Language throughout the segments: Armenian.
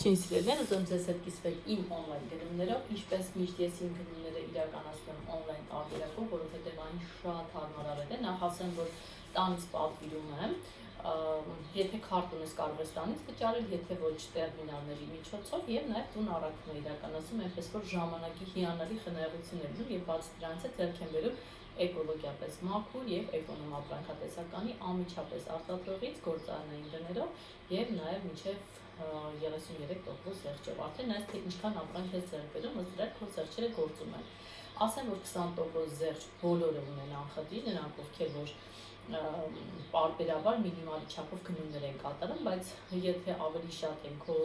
Ողջույն սիրելիներ, ուզում ձեզ հետ կիսվել իմ օնլայն գնումներով, ինչպես միշտ ես իմ գնումները իրականացնում եմ օնլայն տարբերակով, որովհետև այն շատ հարմարավետ է, նախ ասեմ, որ տանից պատվիրում եմ, եթե քարտ ունես կարող ես տանից վճարել, եթե ոչ տերմինալների միջոցով եւ նաեւ տուն առաքում իրականացում, այնպես որ ժամանակի հիանալի խնայողություններ ունեմ եւ բաց դրանից ձեռք եմ բերում էկոլոգիապես մաքուր եւ էկոնոմ ապրանքատեսականի անմիջապես արտադրողից գործարանային գներով եւ նաեւ մինչեւ 33% զեղչով, արդեն այս թե ինչքան ապրանք ես ձեռք բերում, ըստ դրա քո զեղչերը գործում են։ Ասեմ, որ 20% զեղչ բոլորը ունեն անխտիր, նրանք ովքեր որ պարբերաբար մինիմալի չափով գնումներ են կատարում, բայց եթե ավելի շատ են քո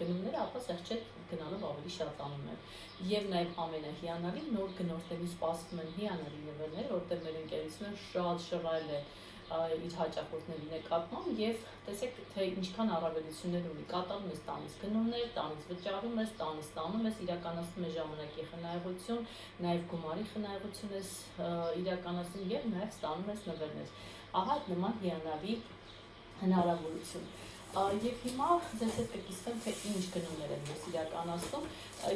գնումները, ապա զեղչը գնալով ավելի շատ անում են։ Եվ նաև ամենահիանալին նոր գնորդներին սպասվում են հիանալի նվերներ, որտեղ մեր ընկերությունը շատ շռայլ է իր հաճախորդների նկատմամբ եւ տեսեք թե ինչքան առավելություններ ունի կատարում ես տանից գնումներ, տանից վճարում ես, տանից ստանում ես, իրականացնում ես ժամանակի խնայողություն, նաեւ գումարի խնայողություն ես իրականացնում եւ նաեւ ստանում ես նվերներ։ Ահա նման հիանալի հնարավորություն։ Եվ հիմա ձեզ հետ կկիսվեմ թե ինչ գնումներ եմ ես իրականացնում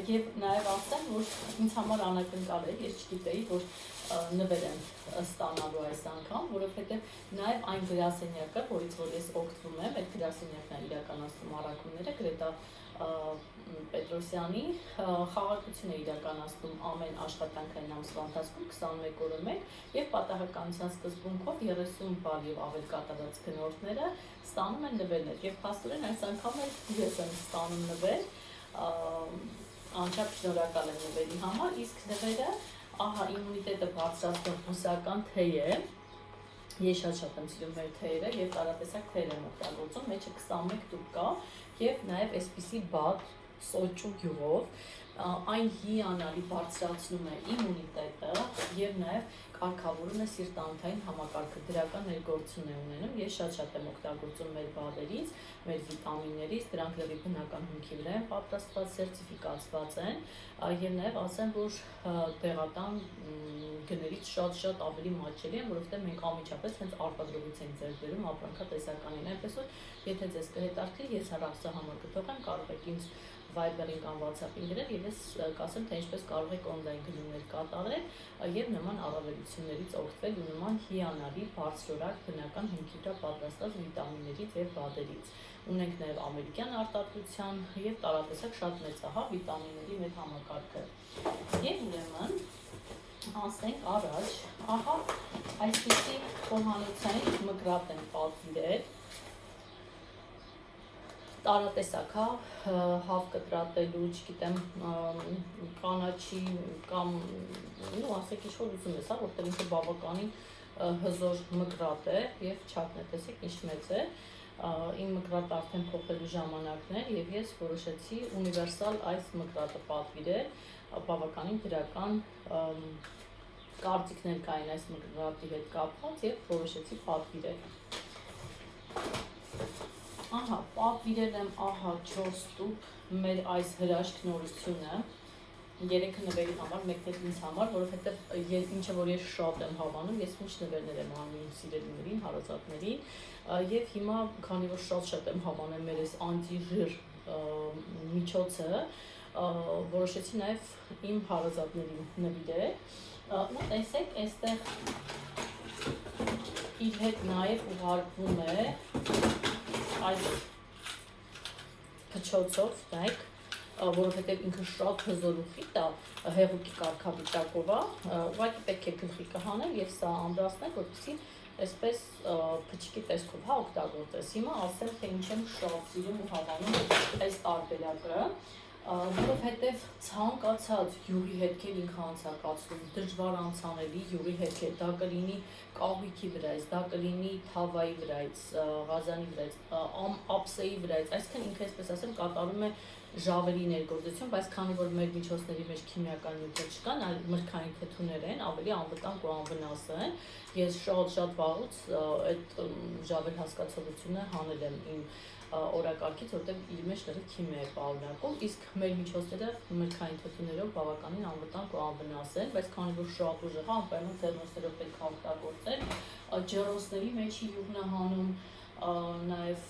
եւ նաեւ ասեմ, որ ինձ համար անակնկալ է, ես չգիտեի, որ նվեր եմ ստանալու այս անգամ, որովհետեւ նաեւ այն գրասենյակը, որից որ ես օգտվում եմ, այդ գրասենյակն է իրականացնում առաքումները, Գրետա Պետրոսյանի խաղաղություն է իրականացնում ամեն աշխատանքային ամսվա ընթացքում 21 օրը մեկ եւ պատահականության սկզբունքով 30 բալ եւ ավել կատարած գնորդները ստանում են նվերներ եւ փաստորեն այս անգամ ես եմ ստանում նվեր, անչափ շնորհակալ եմ նվերի համար, իսկ նվերը ահա իմունիտետը բարձրացնող բուսական թեյ է, ես շատ եմ սիրում մեր թեյերը եւ տարատեսակ թեյեր եմ օգտագործում, մեջը 21 տուփ կա եւ նաեւ այսպիսի բադ սոճու գյուղով այն հիանալի բարձրացնում է իմունիտետը եւ նաեւ կարգավորում է սիրտանոթային համակարգը, դրական ներգործություն է ունենում, ես շատ եմ օգտագործում մեր բադերից, մեր վիտամիններից, դրանք լրիվ բնական հումքի վրա են պատրաստված, սերտիֆիկացված են եւ նաեւ ասեմ, որ տեղական գներից շատ ավելի մատչելի են, որովհետեւ մենք անմիջապես հենց արտադրողից ենք ձեռք բերում ապրանքատեսականին, այնպես որ եթե ձեզ կհետաքրքրի, ես հեռախոսահամար կթողեմ, կարող եք ինձ Viber-ին կամ WhatsApp-ին գրել եւ ես կասեմ թե ինչպես կարող եք on-line գնումներ կատարել եւ նման առավելություններից օգտվել ու նման հիանալի բարձրորակ բնական հումքի վրա պատրաստած վիտամիններից եւ բադերից։ Ունենք նաեւ ամերիկյան արտադրության եւ տարատեսակ շատ մեծ ահա վիտամինների մեր համակարգը։ Եվ ուրեմն ասենք առաջ, ահա այսպիսի խոհանոցային մկրատ են պատվիրել տարատեսակ հավ կտրատելու, չգիտեմ, կանաչի կամ ասեք ինչ որ ուզում ես, որտեղ ինքը բավականին հզոր մկրատ է եւ չափն է, տեսեք ինչ մեծ է։ Իմ մկրատը արդեն փոխելու ժամանակն էր եւ ես որոշեցի ունիվերսալ այս մկրատը պատվիրել, բավականին դրական կարծիքներ կային այս մկրատի հետ կապված եւ որոշեցի պատվիրել։ Ահա, պատվիրել եմ ահա 4 տուփ մեր այս հրաշք նորությունը, 3 նվերի համար, մեկն էլ ինձ համար, որովհետև ինչը որ ես շատ եմ հավանում, ես ինչ նվերներ եմ անում իմ սիրելիներին, հարազատներին, եւ հիմա քանի որ շատ եմ հավանել մեր այս անտիժիր միջոցը, որոշեցի նաեւ իմ հարազատներին նվիրել, ու տեսեք, այստեղ իր հետ նաեւ ուղարկվում է այս փչոցով, նայեք, որովհետև ինքը շատ հզոր ու խիտ է, հեղուկի կարգավիճակով է, ուղղակի պետք է գլխիկը հանել եւ սա ամրացնել, որպեսզի այսպես փչկի տեսքով օգտագործես։ Հիմա ասեմ, թե ինչ եմ շատ սիրում ու հավանում այս տարբերակը, որովհետև ցանկացած յուղի հետքեր ինքը անցակացնում, դժվար անցանելի յուղի հետքեր, դա կլինի կահույքի վրայից, դա կլինի թավայի վրայից, ղազանի վրայից, ափսեի վրայից, այսինքն ինքը այսպես ասեմ կատարում է ժավերի ներգործություն, բայց քանի որ մեր միջոցների մեջ քիմիական նյութեր չկան, այլ մրգային թթուներ են, ավելի անվտանգ ու անվնաս են, ես շատ վաղուց այդ ժավել հասկացողությունը հանել եմ իմ օրակարգից, որտեղ իր մեջ լրիվ քիմիա է պարունակում, իսկ մեր միջոցները մրգային թթուներով բավականին անվտանգ ու անվնաս են, բայց քանի որ շատ ուժեղ է, անպայման թերմոսներով պետք է օգտագործել, ջեռոցների մեջի յուղն է հանում, նաև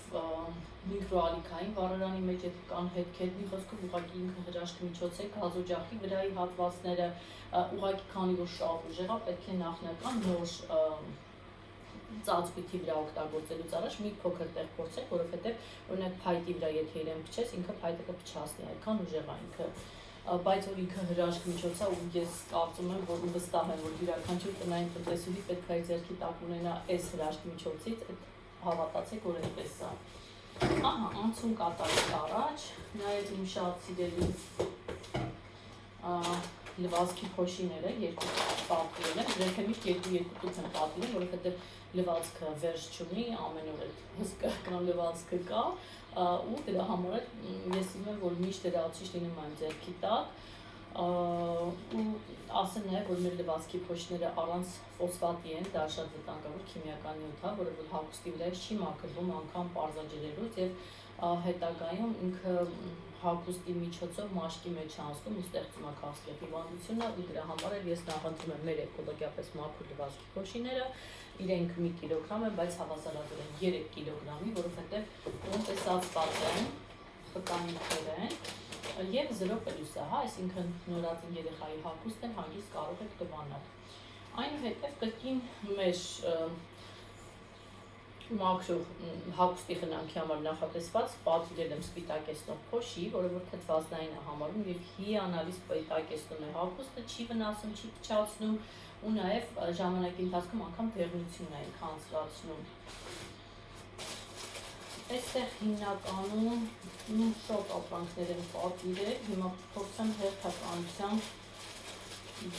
միկրոալիքային վառարանի մեջ կան հետքեր, մի խոսքով ուղղակի ինքը հրաշք միջոց է, գազօջախի վրայի հատվածները ուղղակի քանի որ շատ ուժեղ է, պետք է նախնական նոր ծածկույթի վրա օգտագործելուց առաջ մի փոքր տեղ փորձեք, որովհետև օրինակ փայտի վրա եթե իրեն փչես, ինքը փայտը կփչացնի, այդքան ուժեղ է ինքը, բայց որ ինքը հրաշք միջոց է ու ես կարծում եմ, որ վստահ եմ, որ յուրաքանչյուր տնային տնտեսուհի պետք է ձեռքի տակ ունենա այս հրաշք միջոցից, հավատացեք, որ այդպես է։ Ահա, անցում կատարեք առաջ, նայեք իմ շատ սիրելի լվացքի փոշիները, երկու պատվիրել եմ, դրանք միշտ երկու տուփ եմ պատվիրել, որովհետև լվացքը վերջ չունի, ամեն օր այդ հսկական լվացքը կա, ու դրա համար ես ուզում եմ, որ միշտ դրացիչ լինում այն ձեռքի տակ, ու ասեմ նաև, որ մեր լվացքի փոշիները առանց ֆոսֆատի են, դա շատ վտանգավոր քիմիական նյութ է, որը որ հագուստի վրա չի մաքրվում անգամ պարզաջրելուց եւ հետագայում ինքը հագուստի միջոցով մաշկի մեջ անցնում ու ստեղծում է քաղցկեղի հիվանդությունը ու դրա համար էլ ես նախընտրում եմ մեր էկոլոգիապես մաքուր լվացքի փոշիները, իրենք 1 կիլոգրամ են, բայց հավասարաձև են 3 կիլոգրամի, որովհետև տնտեսացված են, խտանյութեր են եւ 0 պլյուս է, հա, այսինքն նորածին երեխայի հագուստն հանգիստ կարող եք տվանալ։ Այնուհետև կրկին մեր մաքրող հագուստի խնամքի համար նախատեսված պատվիրել եմ սպիտակեցնող փոշի, որը որ թթվածնային է համարում եւ հիանալի սպիտակեցնում է հագուստը, չի վնասում, չի փչացնում ու նաեւ ժամանակի ընթացքում անգամ դեղնություն է քանցրացնում։ Այստեղ հիմնականում շատ ապրանքներ են պատվիրել, հիմա փորձեմ հերթականությամբ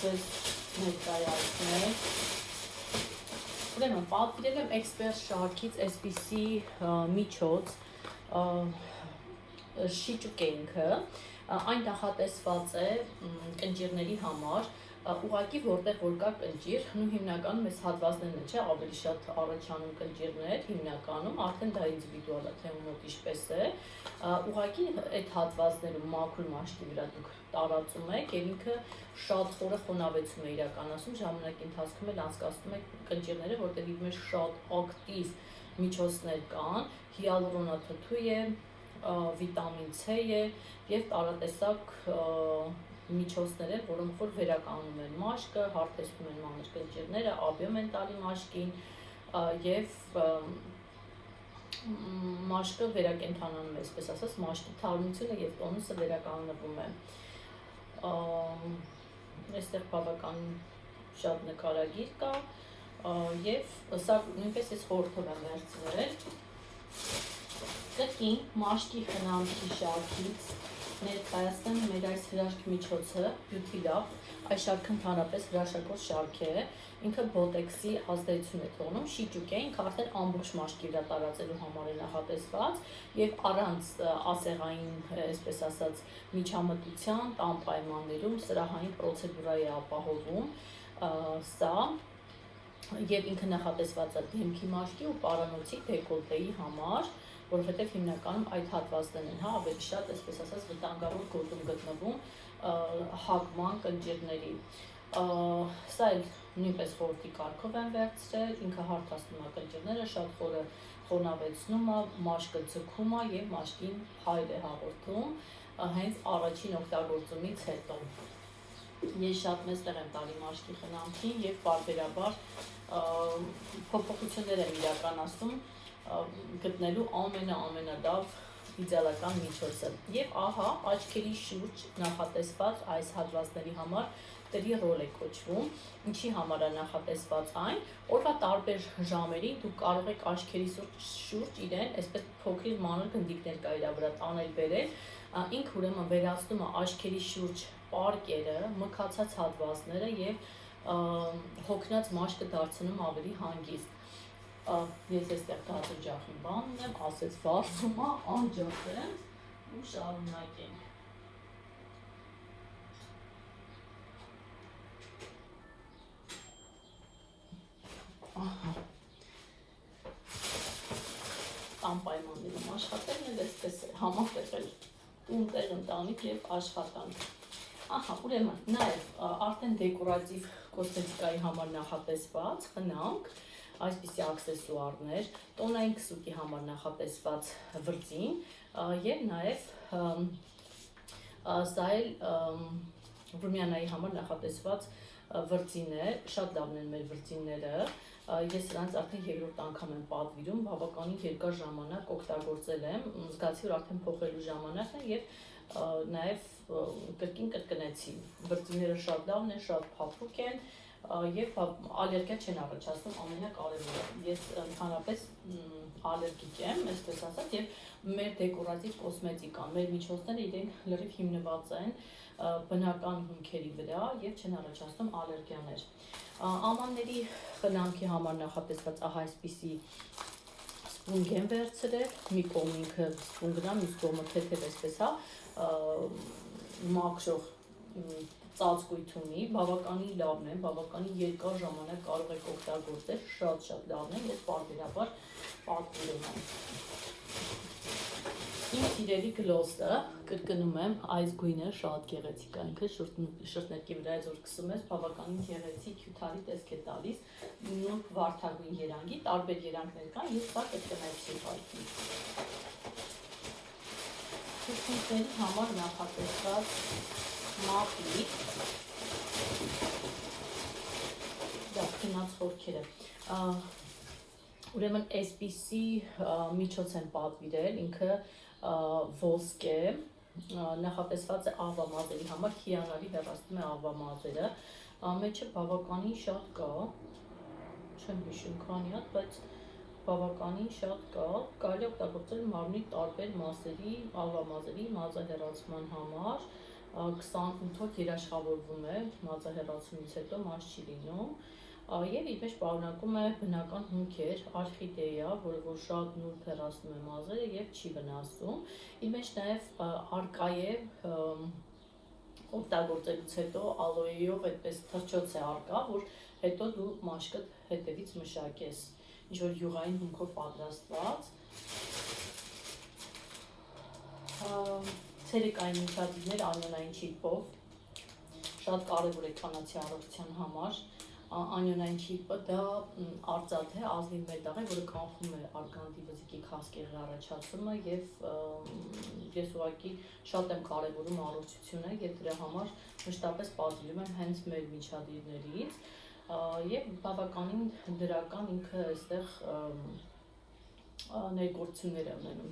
ձեզ ներկայացնել։ Ուրեմն պատվիրել եմ Expert շարքից այսպիսի միջոց շիճուկ է ինքը, այն նախատեսված է կնճիռների համար, ուղղակի որտեղ որ կա կնճիռ, նու հիմնականում այս հատվածներն չէ, ավելի շատ առաջանում կնճիռներ, հիմնականում արդեն դա ինդիվիդուալ է, թե մոտ ինչպես է, ուղղակի այդ հատվածներում մաքուր մաշկի վրա դուք տարածում եք եւ ինքը շատ խորը խոնավեցում է իրականացում, ժամանակի ընթացքում էլ անցկացնում եք կնճիռները, որտեղ իր մեջ շատ ակտիվ միջոցներ կան, հիալուրոնաթթու է, վիտամին C է եւ տարատեսակ միջոցներ են, որոնք որ վերականգնում են մաշկը, հարթեցնում են մանր կնճիռները, աբիոմ են տալի մաշկին եւ մաշկը վերակենդանանում է, այսպես ասած, մաշկի թարմությունը եւ տոնուսը վերականգնվում է։ Այստեղ բավական շատ նկարագիր կա եւ սա նույնպես ես խորհուրդ եմ վերցրել։ Կրկին մաշկի խնամքի շարքից ներկայացնեմ մեր այս հրաշք միջոցը, Beauty-Lab, այս շարքը ընդհանրապես հրաշագործ շարք է, ինքը բոտեքսի ազդեցություն է թողնում, շիճուկ է, ինքը արդեն ամբողջ մաշկի վրա տարածելու համար է նախատեսված եւ առանց ասեղային, այսպես ասած, միջամտության, տան պայմաններում սրահային պրոցեդուրայի է ապահովում սա եւ ինքը նախատեսված է դեմքի մաշկի ու պարանոցի դեկոլտեի համար, որովհետև հիմնականում այդ հատվածներն են, հա, ավելի շատ, այսպես ասած, վտանգավոր գոտում գտնվում հագման կնճիռների։ Սա էլ նույնպես խորհրդի կարգով եմ վերցրել, ինքը հարթացնում է կնճիռները, շատ խորը խոնավեցնում է, մաշկը ձգում է եւ մաշկին հայր է հաղորդում, հենց առաջին օգտագործումից հետո։ Ես շատ մեծ տեղ եմ տալի մաշկի խնամքին եւ պարբերաբար փոփոխություններ եմ իրականացնում գտնելու ամենալավ իդեալական միջոցը։ Եվ ահա աչքերի շուրջ նախատեսված այս հատվածների համար տրի ռոլ է կոչվում, ինչի համար է նախատեսված այն, օրվա տարբեր ժամերին դուք կարող եք աչքերի շուրջ իրեն, այսպես փոքրիկ մանր գնդիկներ կա իր վրա տանել բերել, ինքը ուրեմն վերացնում է աչքերի շուրջ պարկերը, մքացած հատվածները եւ հոգնած մաշկը դարձնում ավելի հանգիստ։ Ես այստեղ գազօջախի բանն եմ, ասեց վառվում է, անջատենք ու շարունակենք։ Ահա։ Անպայմաններում աշխատելն էլ այսպես է, համատեղել տուն-տեղ ընտանիք եւ աշխատանք։ Ահա, ուրեմն նաև արդեն դեկորատիվ կոսմետիկայի համար նախատեսված խնամք, այսպիսի աքսեսուարներ, տոնային քսուկի համար նախատեսված վրձին եւ նաեւ սա էլ Ռումիանայի համար նախատեսված վրձին է, շատ լավն են մեր վրձինները, ես սրանց արդեն երկրորդ անգամ եմ պատվիրում, բավականին երկար ժամանակ օգտագործել եմ, զգացի, որ արդեն փոխելու ժամանակն է եւ նաեւ կրկին կրկնեցի, վրձինները շատ լավն են, շատ փափուկ են եւ ալերգիա չեն առաջացնում ամենակարևորը։ Ես ընդհանրապես ալերգիկ եմ, այսպես ասած, եւ մեր դեկորատիվ կոսմետիկան, մեր միջոցները իրենք լրիվ հիմնված են բնական հումքերի վրա եւ չեն առաջացնում ալերգիաներ։ Ամանների խնամքի համար նախատեսված ահա այսպիսի սպունգ եմ վերցրել, մի կողմ ինքը սպունգն է, մյուս կողմը թեթև այսպես է, մաքրող ծածկույթ ունի, բավականին լավն է, բավականին երկար ժամանակ կարող եք օգտագործել, շատ լավն է, ես պարբերաբար պատվիրում եմ։ Իմ սիրելի գլոսը, կրկնում եմ, այս գույնը շատ գեղեցիկ է, ինքը շրթներքի վրայից որ կսում ես, բավականին գեղեցիկ հյութալի տեսք է տալիս, նույն վարդագույն երանգի, տարբեր երանգներ կան, ես սա կրկնեցի հայտնի։ Քրտինքների համար նախատեսված մապի, դա քնած խորքերը, ուրեմն այսպիսի միջոց են պատվիրել, ինքը ոսկե, նախատեսված է աղվամազերի համար, հիանալի հեռացնում է աղվամազերը, մեջը բավականին շատ կա, չեմ հիշում քանի հատ, բայց բավականին շատ կա, կարելի օգտագործել մարմնի տարբեր մասերի, աղվամազերի մազահեռացման համար, 28 օր երաշխավորվում է, մազահեռացումից հետո մաս չի լինում, եւ իր մեջ պարունակում է բնական հումքեր, արխիդեա, որը որ շատ նուրբ հեռացնում է մազերը եւ չի վնասում, իր մեջ նաեւ արկայե օգտագործելուց հետո ալոեով այդպես թռչոց է արկա, որ հետո դու մաշկդ հետևից մշակես, ինչ-որ յուղային հումքով պատրաստված, ցերեկային միջադիրներ անյոնային չիպով, շատ կարևոր է կանացի առողջության համար, անյոնային չիպը դա արծաթ է, ազնիվ մետաղ է, որը կանխում է արգանդի վզիկի քասկեղի առաջացումը եւ ես ուղղակի շատ եմ կարևորում առողջությունը եւ դրա համար մշտապես պատվիրում եմ հենց մեր միջադիրներից եւ բավականին դրական ինքը այստեղ ներգործություններ է ունենում,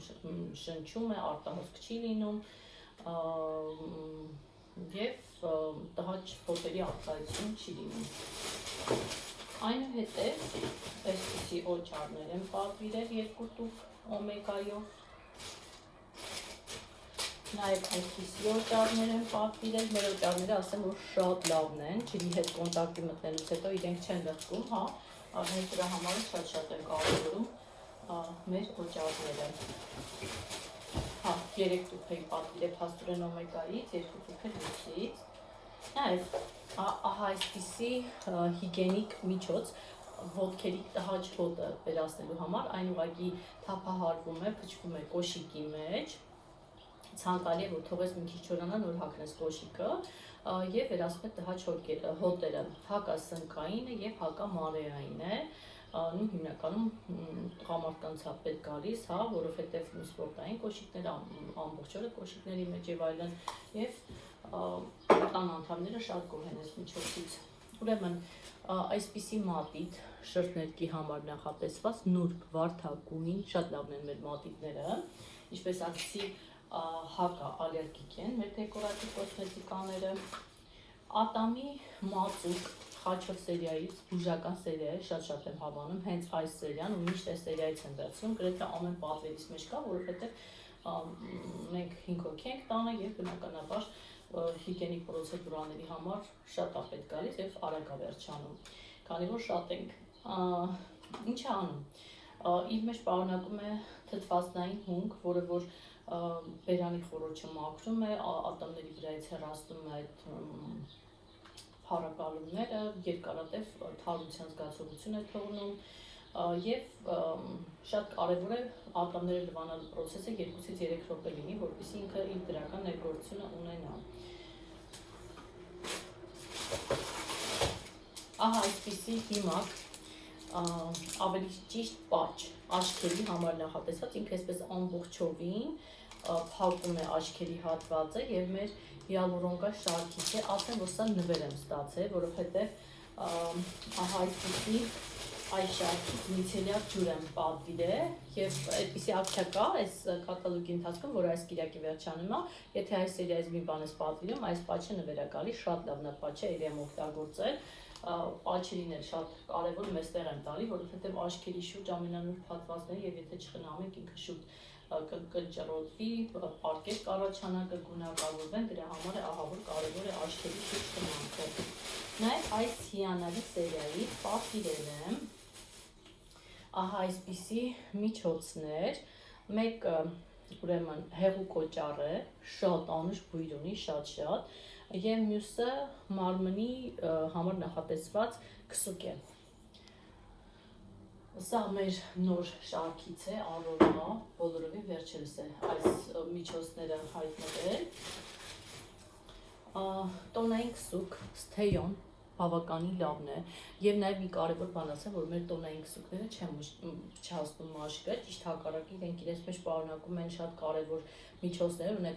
շնչում է, արտահոսք չի լինում եւ տհաճ փոթերի արտահայտություն չի լինում։ Այնուհետև այսպիսի օճառներ եմ պատվիրել 2 տուփ օմեգայով, նաեւ այսպիսի օճառներ եմ պատվիրել, մեր օճառները ասեմ, որ շատ լավն են, ջրի հետ կոնտակտի մտնելուց հետո իրենք չեն լրկում, հա, հենց դրա համար շատ եմ կարևորում մեր օճառները։ Հա, 3 տուփ եմ պատվիրել փաստորեն օմեգայից, 2 տուփ լույսից, նաեւ ահա այսպիսի հիգիենիկ միջոց ոտքերի տհաճ հոտը վերացնելու համար, այն ուղղակի թափահարվում է, փչվում է կոշիկի մեջ, ցանկալի է որ թողես մի քիչ չորանա, նոր հագնես կոշիկը եւ վերացնում է տհաճ հոտերը, հակասնկային է եւ հակամարեային է, նույն հիմնականում տղամարդկանց է պետք գալիս, հա, որովհետեւ սպորտային կոշիկները ամբողջ օրը կոշիկների մեջ եւ այլն եւ տան անդամները շատ գոհ են այս միջոցից։ Ուրեմն այսպիսի մատիտ շրթներքի համար նախատեսված նուրբ վարդագույն, շատ լավն են մեր մատիտները, ինչպես ասացի, հակա ալերգիկ են մեր դեկորատիվ կոսմետիկաները, ատամի մածուկ խաչով սերիայից, բուժական սերիա է, շատ եմ հավանում, հենց այս սերիան ու միշտ այս սերիայից եմ վերցնում, գրեթե ամեն պատվերից մեջ կա, որովհետև մենք 5 հոգի ենք տանը եւ բնականաբար հիգիենիկ պրոցեդուրաների համար շատ է պետք գալիս եւ արագ է վերջանում, քանի որ շատ ենք։ Ինչ է անում։ Իր մեջ պարունակում է թթվածնային հումք, որը որ բերանի խոռոչը մաքրում է, ատամների վրայից հեռացնում է այդ փառակալումները, երկարատև թարմության զգացողություն է թողնում եւ շատ կարեւոր է ատամները լվանալու process-ը 2-ից 3 րոպե լինի, որպեսզի ինքը իր դրական ներգործությունը ունենա։ Ահա այսպիսի հիմակ ավելի ճիշտ պատճ աչքերի համար նախատեսված, ինքը այսպես ամբողջովին փակում է աչքերի հատվածը եւ մեր հիալուրոնկա շարքից է, ասեմ, որ սա նվեր եմ ստացել, որովհետեւ ահա այսպիսի այս շարքից միցելյակ ջուր եմ պատվիրել եւ այդպիսի ակցիա կա այս կատալոգի ընթացքում, որ այս կիրակի վերջանում է, եթե այս սերիայից մի բան ես պատվիրում, այս պատճը նվեր է գալի, շատ լավն է պատճը, իրեմ օգտագործել, պատճերին էլ շատ կարեւոր մեստեղ եմ տալի, որովհետեւ աչքերի շուրջ ամենանուրբ հատվածները եւ եթե չխնամենք ինքը շուտ կճռոտվի, պարկետ կառաջանա, կգունակավորվեն, դրա համար է ահա որ կարևոր է աչքերի շուրջ խնամքը։ Նաեւ այս հիանալի սերիայի պատվիրել եմ ահա այսպիսի միջոցներ, մեկը ուրեմն հեղուկ օճառ է, շատ անուշ բույր ունի, շատ եւ մյուսը մարմնի համար նախատեսված քսուկ է։ Սա մեր նոր շարքից է, Aurora, բոլորովին վերջերս է այս միջոցները հայտնվել։ Տոնային քսուկ, Stheon բավականին լավն է եւ նաեւ մի կարեւոր բան ասեմ, որ մեր տոնային քսուկները չհասնում մաշկը, ճիշտ հակառակը իրենք իրենց մեջ պարունակում են շատ կարեւոր միջոցներ, ունեն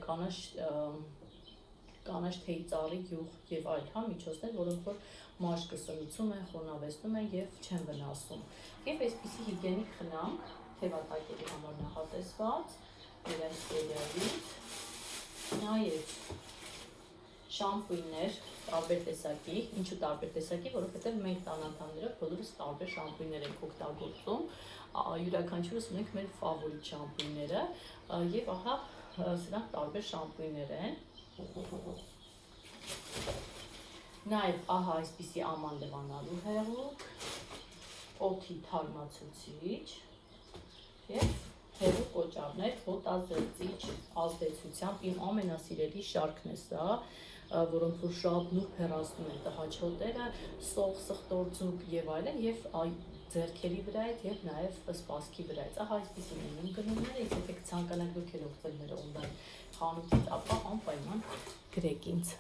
կանաչ թեյի ծառի յուղ եւ այլ միջոցներ, որոնք որ մաշկը սնուցում են, խոնավեցնում են եւ չեն վնասում։ Եվ այսպիսի հիգիենիկ խնամք թևատակերի համար նախատեսված իրենց սերիայից, նաեւ շամպույններ տարբեր տեսակի, ինչու տարբեր տեսակի, որովհետև մենք տան անդամներով բոլորս տարբեր շամպույններ ենք օգտագործում, յուրաքանչյուրս ունենք մեր ֆավորիտ շամպույնները եւ ահա սրանք տարբեր շամպույններ են։ Նաեւ ահա այսպիսի աման լվանալու հեղուկ, օդի թարմացուցիչ եւ հեղուկ օճառներ հոտազերծիչ ազդեցությամբ իմ ամենասիրելի շարքն է սա, որոնք որ շատ նուրբ հեռացնում են տհաճ սող, սխտորձուկ եւ այլն եւ ձեռքերի վրայից եւ նաեւ սպասքի վրայից։ Ահա այսպիսին են իմ գնումները, եթե ցանկանաք դուք էլ օգտվել մեր օնլայն խանութից, ապա անպայման գրեք ինձ։